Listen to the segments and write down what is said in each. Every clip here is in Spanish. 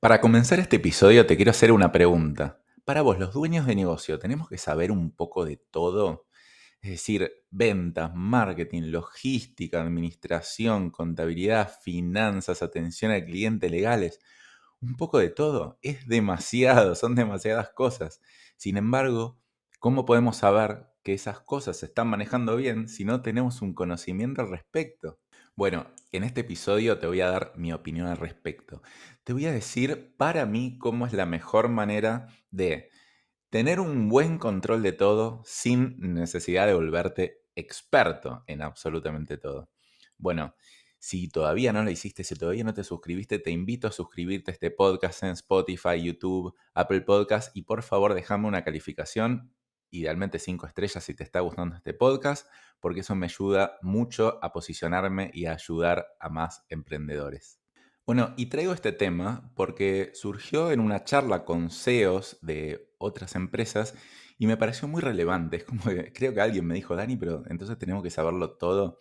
Para comenzar este episodio te quiero hacer una pregunta. Para vos, los dueños de negocio, ¿tenemos que saber un poco de todo? Es decir, ventas, marketing, logística, administración, contabilidad, finanzas, atención al cliente, legales. Un poco de todo. Es demasiado, son demasiadas cosas. Sin embargo, ¿cómo podemos saber que esas cosas se están manejando bien si no tenemos un conocimiento al respecto? Bueno, en este episodio te voy a dar mi opinión al respecto. Te voy a decir para mí cómo es la mejor manera de tener un buen control de todo sin necesidad de volverte experto en absolutamente todo. Bueno, si todavía no lo hiciste, si todavía no te suscribiste, te invito a suscribirte a este podcast en Spotify, YouTube, Apple Podcast y por favor déjame una calificación, idealmente 5 estrellas si te está gustando este podcast, porque eso me ayuda mucho a posicionarme y a ayudar a más emprendedores. Bueno, y traigo este tema porque surgió en una charla con CEOs de otras empresas y me pareció muy relevante. Es como que creo que alguien me dijo, Dani, pero entonces tenemos que saberlo todo.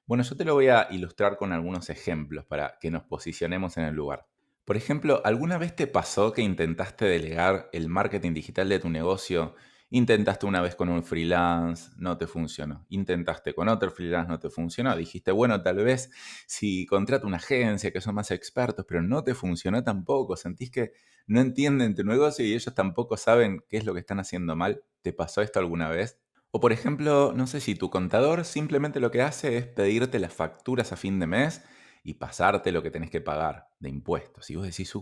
Bueno, yo te lo voy a ilustrar con algunos ejemplos para que nos posicionemos en el lugar. Por ejemplo, ¿alguna vez te pasó que intentaste delegar el marketing digital de tu negocio? Intentaste una vez con un freelance, no te funcionó. Intentaste con otro freelance, no te funcionó. Dijiste, bueno, tal vez si contrato una agencia que son más expertos, pero no te funcionó tampoco. Sentís que no entienden tu negocio y ellos tampoco saben qué es lo que están haciendo mal. ¿Te pasó esto alguna vez? O por ejemplo, no sé si tu contador simplemente lo que hace es pedirte las facturas a fin de mes y pasarte lo que tenés que pagar de impuestos. Y vos decís,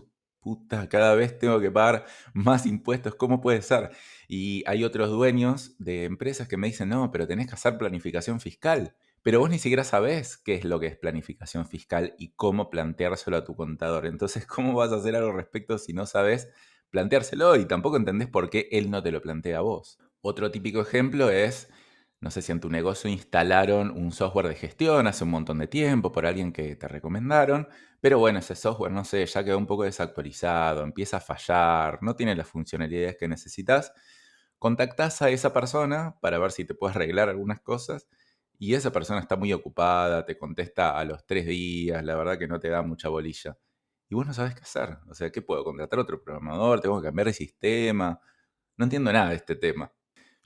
puta, cada vez tengo que pagar más impuestos, ¿cómo puede ser? Y hay otros dueños de empresas que me dicen, no, pero tenés que hacer planificación fiscal. Pero vos ni siquiera sabés qué es lo que es planificación fiscal y cómo planteárselo a tu contador. Entonces, ¿cómo vas a hacer algo al respecto si no sabés planteárselo y tampoco entendés por qué él no te lo plantea a vos? Otro típico ejemplo es, no sé si en tu negocio instalaron un software de gestión hace un montón de tiempo por alguien que te recomendaron, pero bueno, ese software, no sé, ya quedó un poco desactualizado, empieza a fallar, no tiene las funcionalidades que necesitas. Contactás a esa persona para ver si te puedes arreglar algunas cosas y esa persona está muy ocupada, te contesta a los 3 días, la verdad que no te da mucha bolilla. Y vos no sabés qué hacer. O sea, ¿qué puedo? ¿Contratar otro programador? ¿Tengo que cambiar de sistema? No entiendo nada de este tema.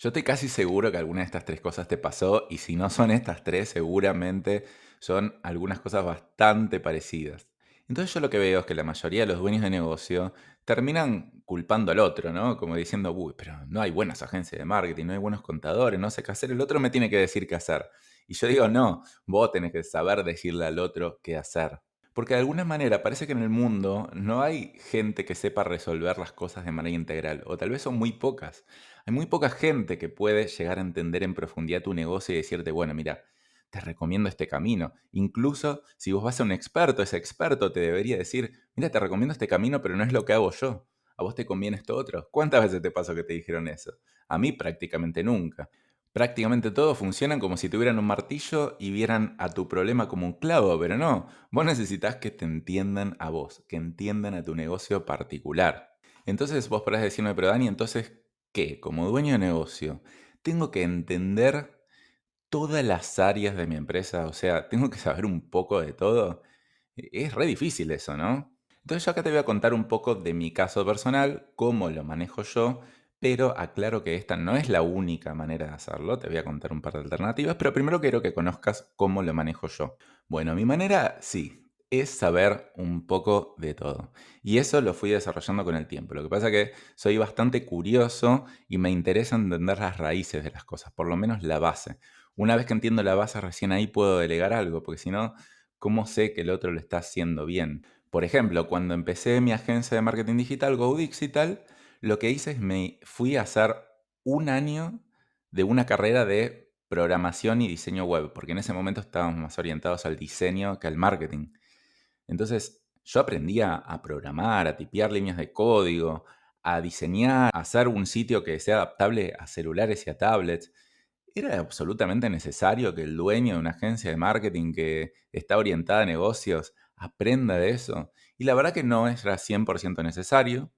Yo estoy casi seguro que alguna de estas tres cosas te pasó y si no son estas tres, seguramente son algunas cosas bastante parecidas. Entonces yo lo que veo es que la mayoría de los dueños de negocio terminan culpando al otro, ¿no? Como diciendo, uy, pero no hay buenas agencias de marketing, no hay buenos contadores, no sé qué hacer, el otro me tiene que decir qué hacer. Y yo digo, no, vos tenés que saber decirle al otro qué hacer. Porque de alguna manera parece que en el mundo no hay gente que sepa resolver las cosas de manera integral, o tal vez son muy pocas. Hay muy poca gente que puede llegar a entender en profundidad tu negocio y decirte, bueno, mira, te recomiendo este camino. Incluso si vos vas a un experto, ese experto te debería decir, mira, te recomiendo este camino, pero no es lo que hago yo. A vos te conviene esto otro. ¿Cuántas veces te pasó que te dijeron eso? A mí prácticamente nunca. Prácticamente todos funcionan como si tuvieran un martillo y vieran a tu problema como un clavo, pero no. Vos necesitas que te entiendan a vos, que entiendan a tu negocio particular. Entonces vos podés decirme, pero Dani, entonces, ¿qué? Como dueño de negocio, ¿tengo que entender todas las áreas de mi empresa? O sea, ¿tengo que saber un poco de todo? Es re difícil eso, ¿no? Entonces yo acá te voy a contar un poco de mi caso personal, cómo lo manejo yo, pero aclaro que esta no es la única manera de hacerlo, te voy a contar un par de alternativas, pero primero quiero que conozcas cómo lo manejo yo. Bueno, mi manera, sí, es saber un poco de todo. Y eso lo fui desarrollando con el tiempo. Lo que pasa es que soy bastante curioso y me interesa entender las raíces de las cosas, por lo menos la base. Una vez que entiendo la base, recién ahí puedo delegar algo, porque si no, ¿cómo sé que el otro lo está haciendo bien? Por ejemplo, cuando empecé mi agencia de marketing digital, GoDigital, lo que hice es me fui a hacer un año de una carrera de programación y diseño web, porque en ese momento estábamos más orientados al diseño que al marketing. Entonces, yo aprendía a programar, a tipear líneas de código, a diseñar, a hacer un sitio que sea adaptable a celulares y a tablets. Era absolutamente necesario que el dueño de una agencia de marketing que está orientada a negocios aprenda de eso. Y la verdad que no era 100% necesario,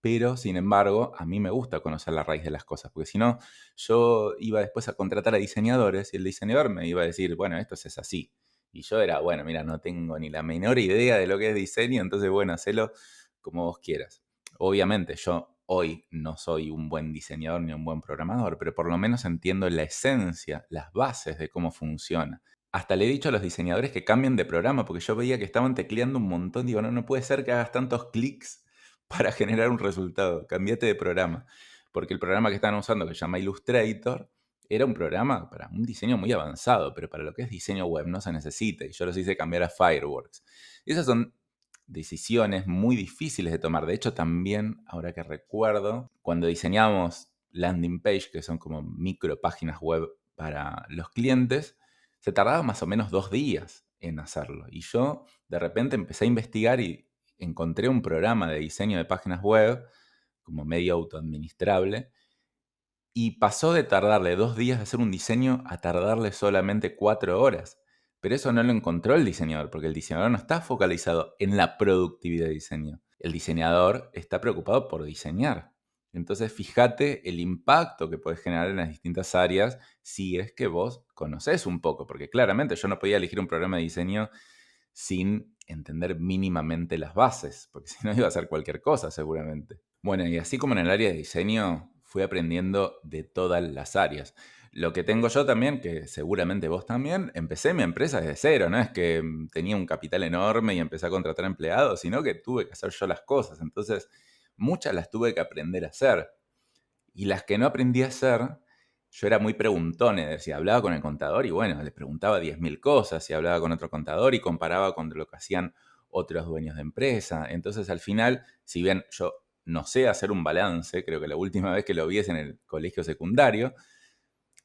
pero sin embargo, a mí me gusta conocer la raíz de las cosas, porque si no, yo iba después a contratar a diseñadores y el diseñador me iba a decir, bueno, esto es así. Y yo era, bueno, mira, no tengo ni la menor idea de lo que es diseño, entonces, bueno, hacelo como vos quieras. Obviamente yo hoy no soy un buen diseñador ni un buen programador, pero por lo menos entiendo la esencia, las bases de cómo funciona. Hasta le he dicho a los diseñadores que cambien de programa, porque yo veía que estaban tecleando un montón. Digo, no, no puede ser que hagas tantos clics para generar un resultado. Cambiate de programa. Porque el programa que estaban usando, que se llama Illustrator, era un programa para un diseño muy avanzado, pero para lo que es diseño web no se necesita. Y yo los hice cambiar a Fireworks. Esas son decisiones muy difíciles de tomar. De hecho, también, ahora que recuerdo, cuando diseñamos landing page, que son como micro páginas web para los clientes, se tardaba más o menos 2 días en hacerlo. Y yo de repente empecé a investigar y encontré un programa de diseño de páginas web como medio autoadministrable y pasó de tardarle 2 días de hacer un diseño a tardarle solamente 4 horas. Pero eso no lo encontró el diseñador, porque el diseñador no está focalizado en la productividad de diseño. El diseñador está preocupado por diseñar. Entonces, fíjate el impacto que puedes generar en las distintas áreas si es que vos conocés un poco, porque claramente yo no podía elegir un programa de diseño sin entender mínimamente las bases, porque si no iba a hacer cualquier cosa seguramente. Bueno, y así como en el área de diseño, fui aprendiendo de todas las áreas. Lo que tengo yo también, que seguramente vos también, empecé mi empresa desde cero, no es que tenía un capital enorme y empecé a contratar empleados, sino que tuve que hacer yo las cosas. Entonces, muchas las tuve que aprender a hacer. Y las que no aprendí a hacer, yo era muy preguntón, es decir, hablaba con el contador y bueno, le preguntaba 10.000 cosas y hablaba con otro contador y comparaba con lo que hacían otros dueños de empresa. Entonces, al final, si bien yo no sé hacer un balance, creo que la última vez que lo vi es en el colegio secundario,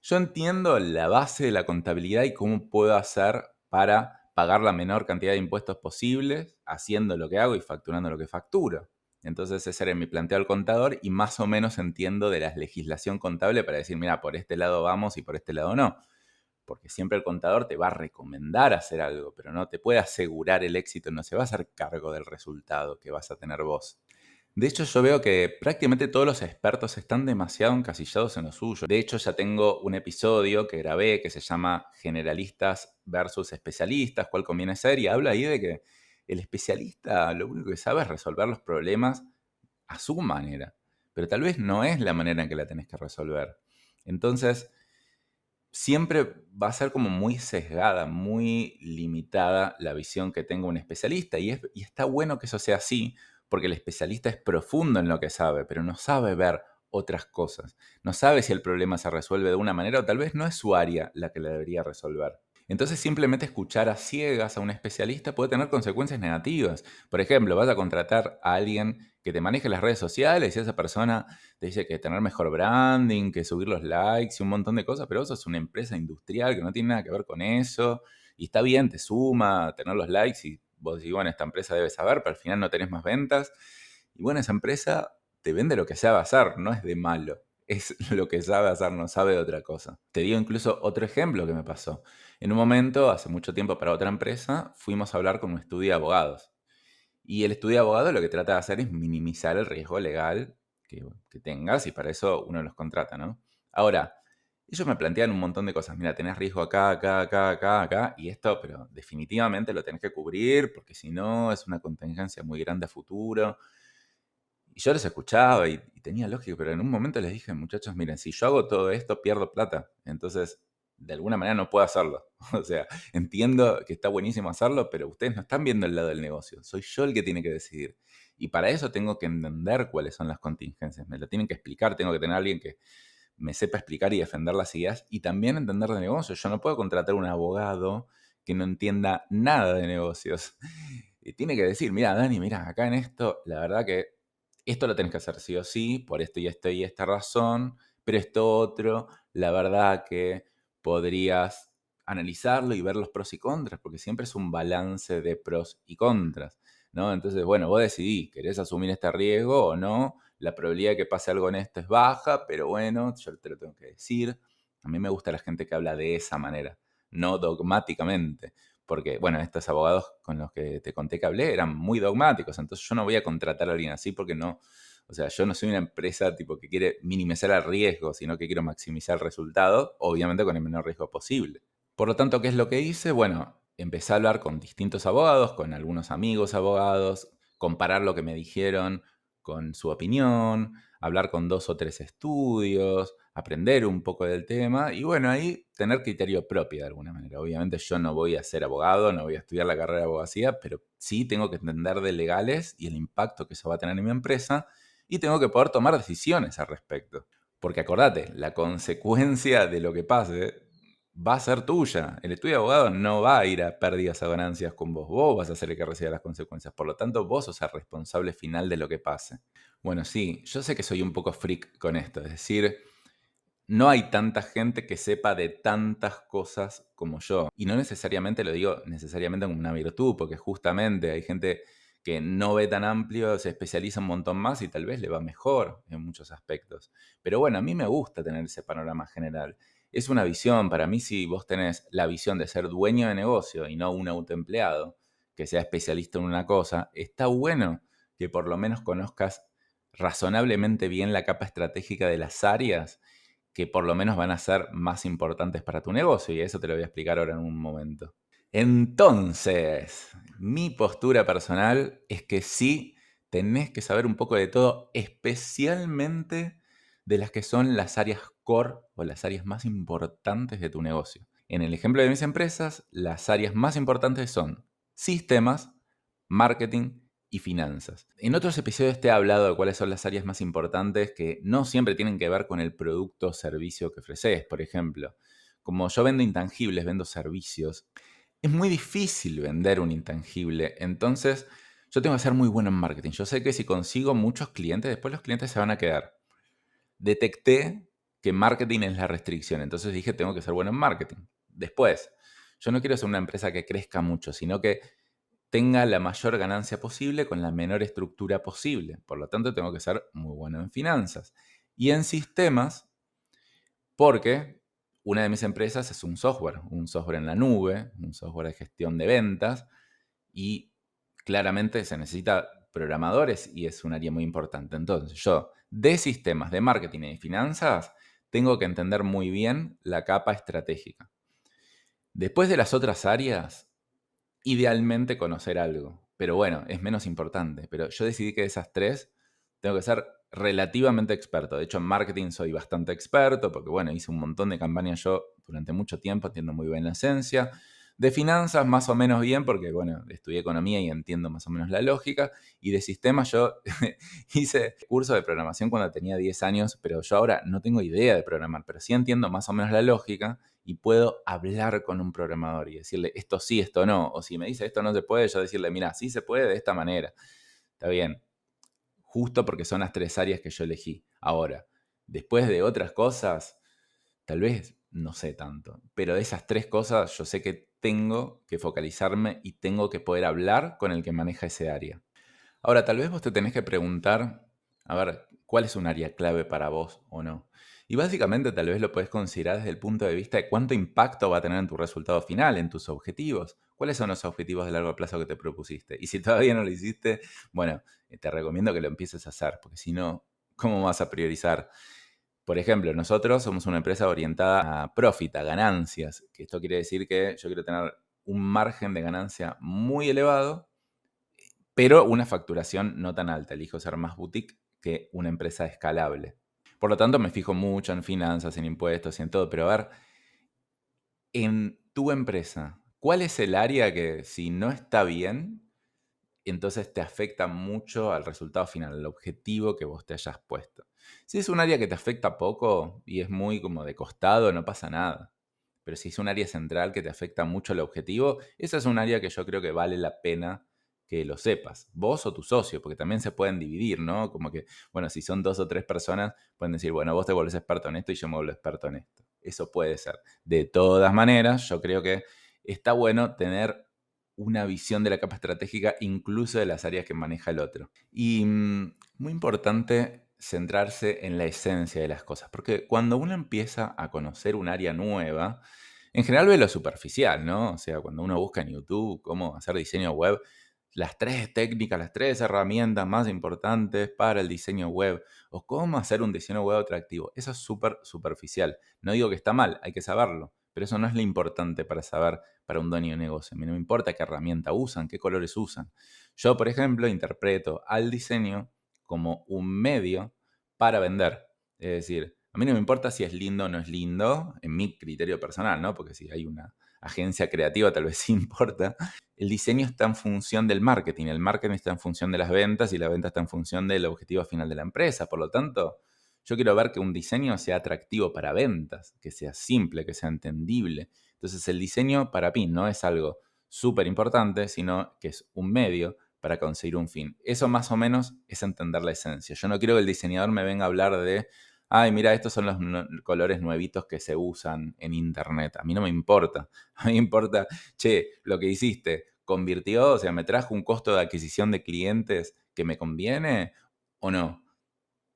yo entiendo la base de la contabilidad y cómo puedo hacer para pagar la menor cantidad de impuestos posibles, haciendo lo que hago y facturando lo que facturo. Entonces ese era mi planteo al contador y más o menos entiendo de la legislación contable para decir, mira, por este lado vamos y por este lado no. Porque siempre el contador te va a recomendar hacer algo, pero no te puede asegurar el éxito, no se va a hacer cargo del resultado que vas a tener vos. De hecho, yo veo que prácticamente todos los expertos están demasiado encasillados en lo suyo. De hecho, ya tengo un episodio que grabé que se llama Generalistas versus especialistas, cuál conviene ser, y habla ahí de que el especialista lo único que sabe es resolver los problemas a su manera, pero tal vez no es la manera en que la tenés que resolver. Entonces, siempre va a ser como muy sesgada, muy limitada la visión que tenga un especialista. Y está bueno que eso sea así, porque el especialista es profundo en lo que sabe, pero no sabe ver otras cosas. No sabe si el problema se resuelve de una manera o tal vez no es su área la que la debería resolver. Entonces simplemente escuchar a ciegas a un especialista puede tener consecuencias negativas. Por ejemplo, vas a contratar a alguien que te maneje las redes sociales y esa persona te dice que tener mejor branding, que subir los likes y un montón de cosas, pero eso es una empresa industrial que no tiene nada que ver con eso. Y está bien, te suma tener los likes y vos decís, bueno, esta empresa debe saber, pero al final no tenés más ventas. Y bueno, esa empresa te vende lo que sabe hacer, no es de malo. Es lo que sabe hacer, no sabe de otra cosa. Te digo incluso otro ejemplo que me pasó. En un momento, hace mucho tiempo para otra empresa, fuimos a hablar con un estudio de abogados. Y el estudio de abogado lo que trata de hacer es minimizar el riesgo legal que tengas y para eso uno los contrata, ¿no? Ahora, ellos me plantean un montón de cosas. Mira, tenés riesgo acá, acá, acá, acá, acá y esto, pero definitivamente lo tenés que cubrir porque si no es una contingencia muy grande a futuro. Y yo los escuchaba y tenía lógica, pero en un momento les dije, muchachos, miren, si yo hago todo esto, pierdo plata. Entonces, de alguna manera no puedo hacerlo. O sea, entiendo que está buenísimo hacerlo, pero ustedes no están viendo el lado del negocio. Soy yo el que tiene que decidir. Y para eso tengo que entender cuáles son las contingencias. Me lo tienen que explicar, tengo que tener a alguien que me sepa explicar y defender las ideas y también entender de negocios. Yo no puedo contratar un abogado que no entienda nada de negocios. Y tiene que decir, mira, Dani, mira, acá en esto, la verdad que esto lo tenés que hacer sí o sí, por esto y esto y esta razón, pero esto otro, la verdad que podrías analizarlo y ver los pros y contras, porque siempre es un balance de pros y contras, ¿no? Entonces, bueno, vos decidís, ¿querés asumir este riesgo o no? La probabilidad de que pase algo en esto es baja, pero bueno, yo te lo tengo que decir. A mí me gusta la gente que habla de esa manera, no dogmáticamente. Porque, bueno, estos abogados con los que te conté que hablé eran muy dogmáticos, entonces yo no voy a contratar a alguien así porque no, o sea, yo no soy una empresa tipo que quiere minimizar el riesgo, sino que quiero maximizar el resultado, obviamente con el menor riesgo posible. Por lo tanto, ¿qué es lo que hice? Bueno, empecé a hablar con distintos abogados, con algunos amigos abogados, comparar lo que me dijeron con su opinión, hablar con 2 o 3 estudios, aprender un poco del tema y bueno, ahí tener criterio propio de alguna manera. Obviamente yo no voy a ser abogado, no voy a estudiar la carrera de abogacía, pero sí tengo que entender de legales y el impacto que eso va a tener en mi empresa y tengo que poder tomar decisiones al respecto. Porque acordate, la consecuencia de lo que pase va a ser tuya. El estudio de abogado no va a ir a pérdidas o ganancias con vos. Vos vas a ser el que reciba las consecuencias. Por lo tanto, vos sos el responsable final de lo que pase. Bueno, sí, yo sé que soy un poco freak con esto. Es decir, no hay tanta gente que sepa de tantas cosas como yo. Y no necesariamente lo digo necesariamente como una virtud, porque justamente hay gente que no ve tan amplio, se especializa un montón más y tal vez le va mejor en muchos aspectos. Pero bueno, a mí me gusta tener ese panorama general. Es una visión, para mí si vos tenés la visión de ser dueño de negocio y no un autoempleado, que sea especialista en una cosa, está bueno que por lo menos conozcas razonablemente bien la capa estratégica de las áreas que por lo menos van a ser más importantes para tu negocio y eso te lo voy a explicar ahora en un momento. Entonces, mi postura personal es que sí tenés que saber un poco de todo, especialmente de las que son las áreas core o las áreas más importantes de tu negocio. En el ejemplo de mis empresas, las áreas más importantes son sistemas, marketing y finanzas. En otros episodios te he hablado de cuáles son las áreas más importantes que no siempre tienen que ver con el producto o servicio que ofreces. Por ejemplo, como yo vendo intangibles, vendo servicios, es muy difícil vender un intangible. Entonces, yo tengo que ser muy bueno en marketing. Yo sé que si consigo muchos clientes, después los clientes se van a quedar. Detecté que marketing es la restricción. Entonces dije, tengo que ser bueno en marketing. Después, yo no quiero ser una empresa que crezca mucho, sino que tenga la mayor ganancia posible con la menor estructura posible. Por lo tanto, tengo que ser muy bueno en finanzas. Y en sistemas, porque una de mis empresas es un software en la nube, un software de gestión de ventas y claramente se necesita programadores y es un área muy importante. Entonces, yo de sistemas, de marketing y de finanzas, tengo que entender muy bien la capa estratégica. Después de las otras áreas, idealmente conocer algo. Pero bueno, es menos importante. Pero yo decidí que de esas tres tengo que ser relativamente experto. De hecho, en marketing soy bastante experto porque, bueno, hice un montón de campañas yo durante mucho tiempo, entiendo muy bien la esencia. De finanzas, más o menos bien, porque, bueno, estudié economía y entiendo más o menos la lógica. Y de sistemas, yo hice curso de programación cuando tenía 10 años, pero yo ahora no tengo idea de programar, pero sí entiendo más o menos la lógica y puedo hablar con un programador y decirle esto sí, esto no. O si me dice esto no se puede, yo decirle, mira, sí se puede de esta manera. Está bien, justo porque son las tres áreas que yo elegí. Ahora, después de otras cosas, tal vez no sé tanto, pero de esas tres cosas yo sé que tengo que focalizarme y tengo que poder hablar con el que maneja ese área. Ahora, tal vez vos te tenés que preguntar, a ver, ¿cuál es un área clave para vos o no? Y básicamente tal vez lo podés considerar desde el punto de vista de cuánto impacto va a tener en tu resultado final, en tus objetivos. ¿Cuáles son los objetivos de largo plazo que te propusiste? Y si todavía no lo hiciste, bueno, te recomiendo que lo empieces a hacer, porque si no, ¿cómo vas a priorizar? Por ejemplo, nosotros somos una empresa orientada a profit, a ganancias, que esto quiere decir que yo quiero tener un margen de ganancia muy elevado pero una facturación no tan alta. Elijo ser más boutique que una empresa escalable. Por lo tanto, me fijo mucho en finanzas, en impuestos y en todo. Pero a ver, en tu empresa, ¿cuál es el área que si no está bien, entonces te afecta mucho al resultado final, al objetivo que vos te hayas puesto? Si es un área que te afecta poco y es muy como de costado, no pasa nada. Pero si es un área central que te afecta mucho el objetivo, esa es un área que yo creo que vale la pena que lo sepas, vos o tu socio, porque también se pueden dividir, ¿no? Como que, bueno, si son dos o tres personas, pueden decir, bueno, vos te volvés experto en esto y yo me vuelvo experto en esto. Eso puede ser. De todas maneras, yo creo que está bueno tener una visión de la capa estratégica, incluso de las áreas que maneja el otro. Y muy importante centrarse en la esencia de las cosas, porque cuando uno empieza a conocer un área nueva, en general ve lo superficial, ¿no? O sea, cuando uno busca en YouTube cómo hacer diseño web, las tres técnicas, las tres herramientas más importantes para el diseño web o cómo hacer un diseño web atractivo, eso es súper superficial. No digo que está mal, hay que saberlo, pero eso no es lo importante para saber para un dueño de negocio. A mí no me importa qué herramienta usan, qué colores usan. Yo, por ejemplo, interpreto al diseño como un medio para vender. Es decir, a mí no me importa si es lindo o no es lindo, en mi criterio personal, ¿no? Porque si hay una agencia creativa tal vez sí importa. El diseño está en función del marketing, el marketing está en función de las ventas y la venta está en función del objetivo final de la empresa. Por lo tanto, yo quiero ver que un diseño sea atractivo para ventas, que sea simple, que sea entendible. Entonces el diseño para mí no es algo súper importante, sino que es un medio para conseguir un fin. Eso más o menos es entender la esencia. Yo no quiero que el diseñador me venga a hablar de, ay, mira, estos son los colores nuevitos que se usan en internet. A mí no me importa. A mí me importa, che, lo que hiciste, ¿convirtió? O sea, ¿me trajo un costo de adquisición de clientes que me conviene o no?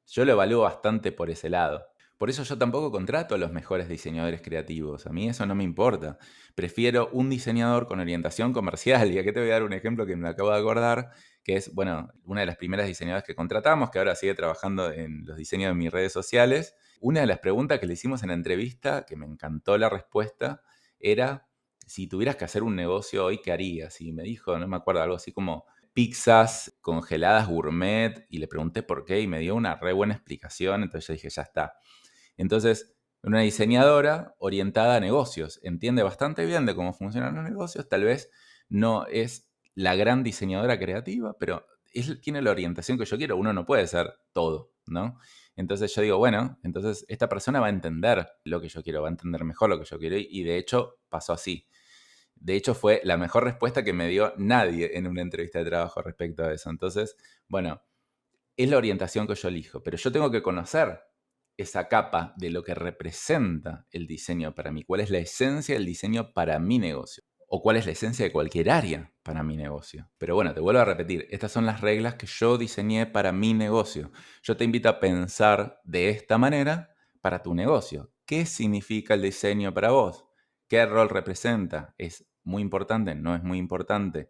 Yo lo evalúo bastante por ese lado. Por eso yo tampoco contrato a los mejores diseñadores creativos. A mí eso no me importa. Prefiero un diseñador con orientación comercial. Y aquí te voy a dar un ejemplo que me acabo de acordar, que es, bueno, una de las primeras diseñadoras que contratamos, que ahora sigue trabajando en los diseños de mis redes sociales. Una de las preguntas que le hicimos en la entrevista, que me encantó la respuesta, era, si tuvieras que hacer un negocio hoy, ¿qué harías? Y me dijo, no me acuerdo, algo así como pizzas congeladas gourmet y le pregunté por qué y me dio una re buena explicación, entonces yo dije, ya está. Entonces, una diseñadora orientada a negocios, entiende bastante bien de cómo funcionan los negocios, tal vez no es la gran diseñadora creativa, pero tiene la orientación que yo quiero, uno no puede ser todo, ¿no? Entonces yo digo, bueno, entonces esta persona va a entender lo que yo quiero, va a entender mejor lo que yo quiero y de hecho pasó así. De hecho, fue la mejor respuesta que me dio nadie en una entrevista de trabajo respecto a eso. Entonces, bueno, es la orientación que yo elijo, pero yo tengo que conocer esa capa de lo que representa el diseño para mí, cuál es la esencia del diseño para mi negocio o cuál es la esencia de cualquier área para mi negocio. Pero bueno, te vuelvo a repetir, estas son las reglas que yo diseñé para mi negocio. Yo te invito a pensar de esta manera para tu negocio. ¿Qué significa el diseño para vos? ¿Qué rol representa? ¿Es muy importante? ¿No es muy importante?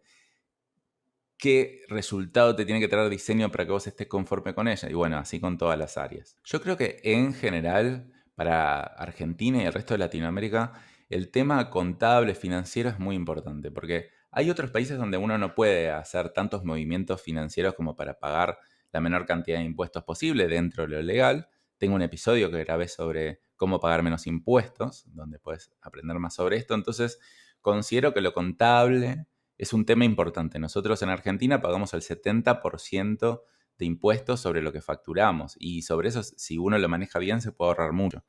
¿Qué resultado te tiene que traer diseño para que vos estés conforme con ella? Y bueno, así con todas las áreas. Yo creo que en general, para Argentina y el resto de Latinoamérica, el tema contable, financiero es muy importante, porque hay otros países donde uno no puede hacer tantos movimientos financieros como para pagar la menor cantidad de impuestos posible dentro de lo legal. Tengo un episodio que grabé sobre cómo pagar menos impuestos, donde puedes aprender más sobre esto. Entonces, considero que lo contable es un tema importante. Nosotros en Argentina pagamos el 70% de impuestos sobre lo que facturamos y sobre eso, si uno lo maneja bien, se puede ahorrar mucho.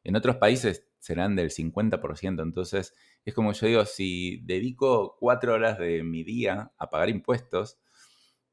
En otros países serán del 50%. Entonces, es como yo digo, si dedico 4 horas de mi día a pagar impuestos,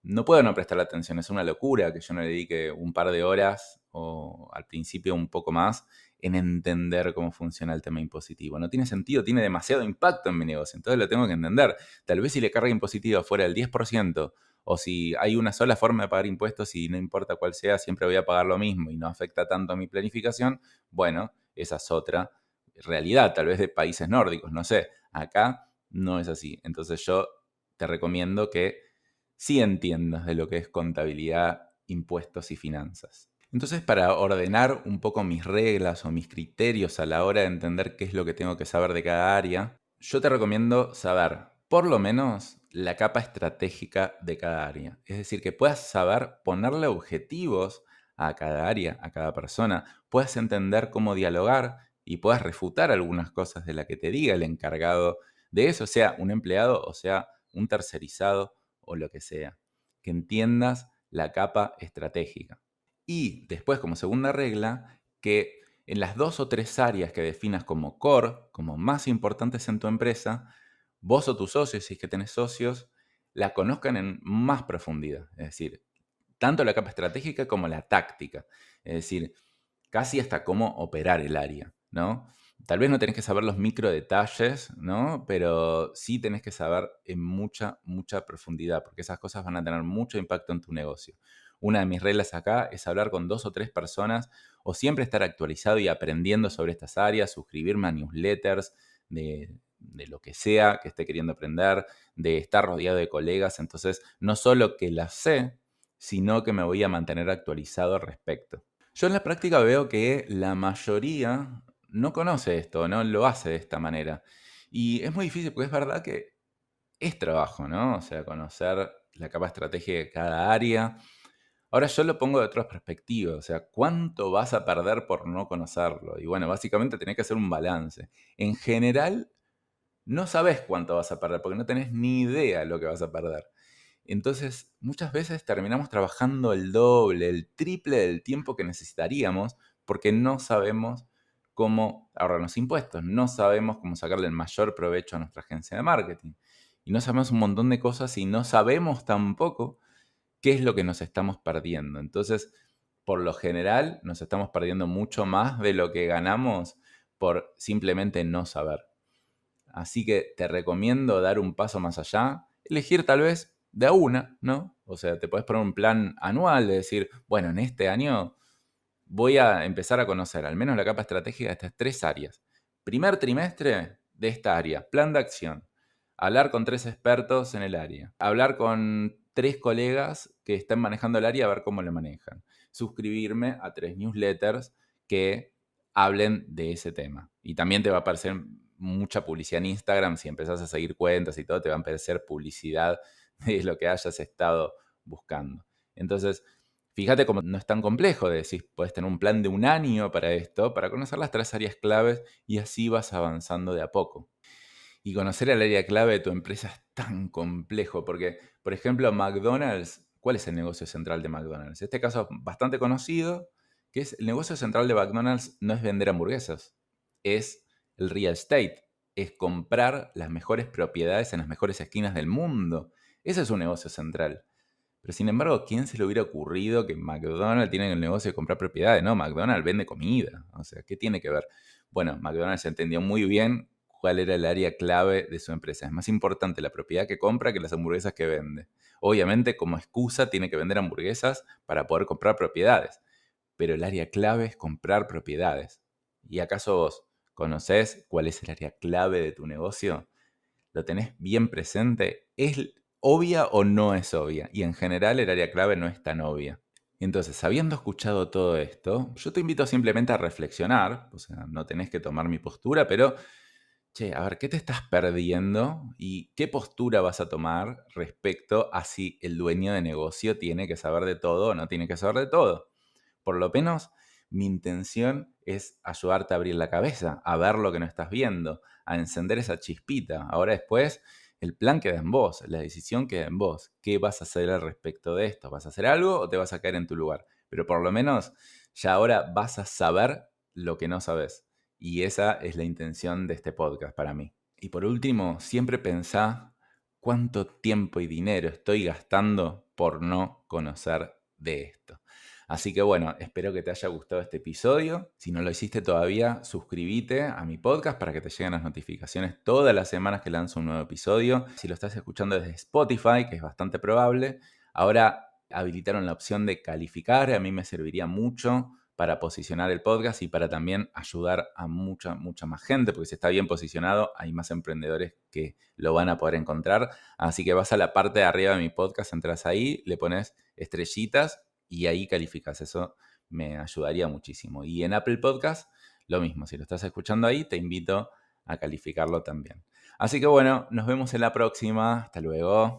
no puedo no prestar atención. Es una locura que yo no le dedique un par de horas o al principio un poco más en entender cómo funciona el tema impositivo. No tiene sentido, tiene demasiado impacto en mi negocio, entonces lo tengo que entender. Tal vez si la carga impositiva fuera del 10%, o si hay una sola forma de pagar impuestos y no importa cuál sea, siempre voy a pagar lo mismo y no afecta tanto a mi planificación, bueno, esa es otra realidad, tal vez de países nórdicos, no sé. Acá no es así. Entonces yo te recomiendo que sí entiendas de lo que es contabilidad, impuestos y finanzas. Entonces, para ordenar un poco mis reglas o mis criterios a la hora de entender qué es lo que tengo que saber de cada área, yo te recomiendo saber por lo menos la capa estratégica de cada área. Es decir, que puedas saber ponerle objetivos a cada área, a cada persona, puedas entender cómo dialogar y puedas refutar algunas cosas de las que te diga el encargado de eso, sea un empleado o sea un tercerizado o lo que sea. Que entiendas la capa estratégica. Y después, como segunda regla, que en las 2 o 3 áreas que definas como core, como más importantes en tu empresa, vos o tus socios, si es que tenés socios, la conozcan en más profundidad. Es decir, tanto la capa estratégica como la táctica. Es decir, casi hasta cómo operar el área, ¿no? Tal vez no tenés que saber los micro detalles, ¿no? Pero sí tenés que saber en mucha, mucha profundidad, porque esas cosas van a tener mucho impacto en tu negocio. Una de mis reglas acá es hablar con 2 o 3 personas o siempre estar actualizado y aprendiendo sobre estas áreas, suscribirme a newsletters de lo que sea que esté queriendo aprender, de estar rodeado de colegas. Entonces, no solo que las sé, sino que me voy a mantener actualizado al respecto. Yo en la práctica veo que la mayoría no conoce esto, no lo hace de esta manera. Y es muy difícil porque es verdad que es trabajo, ¿no? O sea, conocer la capa estratégica de cada área. Ahora yo lo pongo de otra perspectiva, o sea, ¿cuánto vas a perder por no conocerlo? Y bueno, básicamente tenés que hacer un balance. En general, no sabés cuánto vas a perder porque no tenés ni idea de lo que vas a perder. Entonces, muchas veces terminamos trabajando el doble, el triple del tiempo que necesitaríamos porque no sabemos cómo ahorrar los impuestos, no sabemos cómo sacarle el mayor provecho a nuestra agencia de marketing. Y no sabemos un montón de cosas y no sabemos tampoco qué es lo que nos estamos perdiendo. Entonces, por lo general, nos estamos perdiendo mucho más de lo que ganamos por simplemente no saber. Así que te recomiendo dar un paso más allá, elegir tal vez de a una, ¿no? O sea, te puedes poner un plan anual de decir, bueno, en este año voy a empezar a conocer al menos la capa estratégica de estas 3 áreas. Primer trimestre de esta área, plan de acción. Hablar con 3 expertos en el área. Hablar con 3 colegas que están manejando el área a ver cómo lo manejan. Suscribirme a 3 newsletters que hablen de ese tema. Y también te va a aparecer mucha publicidad en Instagram. Si empezás a seguir cuentas y todo, te va a aparecer publicidad de lo que hayas estado buscando. Entonces, fíjate cómo no es tan complejo de decir, puedes tener un plan de un año para esto, para conocer las 3 áreas claves y así vas avanzando de a poco. Y conocer el área clave de tu empresa es tan complejo porque, por ejemplo, McDonald's, ¿cuál es el negocio central de McDonald's? Este caso bastante conocido, que es el negocio central de McDonald's no es vender hamburguesas, es el real estate, es comprar las mejores propiedades en las mejores esquinas del mundo. Ese es un negocio central. Pero sin embargo, ¿quién se le hubiera ocurrido que McDonald's tiene el negocio de comprar propiedades? No, McDonald's vende comida. O sea, ¿qué tiene que ver? Bueno, McDonald's entendió muy bien cuál era el área clave de su empresa. Es más importante la propiedad que compra que las hamburguesas que vende. Obviamente, como excusa, tiene que vender hamburguesas para poder comprar propiedades. Pero el área clave es comprar propiedades. ¿Y acaso vos conocés cuál es el área clave de tu negocio? ¿Lo tenés bien presente? ¿Es obvia o no es obvia? Y en general el área clave no es tan obvia. Entonces, habiendo escuchado todo esto, yo te invito simplemente a reflexionar, o sea, no tenés que tomar mi postura, pero, che, a ver, ¿qué te estás perdiendo y qué postura vas a tomar respecto a si el dueño de negocio tiene que saber de todo o no tiene que saber de todo? Por lo menos mi intención es ayudarte a abrir la cabeza, a ver lo que no estás viendo, a encender esa chispita. Ahora después, el plan queda en vos, la decisión queda en vos. ¿Qué vas a hacer al respecto de esto? ¿Vas a hacer algo o te vas a caer en tu lugar? Pero por lo menos ya ahora vas a saber lo que no sabes. Y esa es la intención de este podcast para mí. Y por último, siempre pensá cuánto tiempo y dinero estoy gastando por no conocer de esto. Así que bueno, espero que te haya gustado este episodio. Si no lo hiciste todavía, suscríbete a mi podcast para que te lleguen las notificaciones todas las semanas que lanzo un nuevo episodio. Si lo estás escuchando desde Spotify, que es bastante probable, ahora habilitaron la opción de calificar. A mí me serviría mucho para posicionar el podcast y para también ayudar a mucha más gente, porque si está bien posicionado, hay más emprendedores que lo van a poder encontrar. Así que vas a la parte de arriba de mi podcast, entras ahí, le pones estrellitas y ahí calificas. Eso me ayudaría muchísimo. Y en Apple Podcast, lo mismo. Si lo estás escuchando ahí, te invito a calificarlo también. Así que bueno, nos vemos en la próxima. Hasta luego.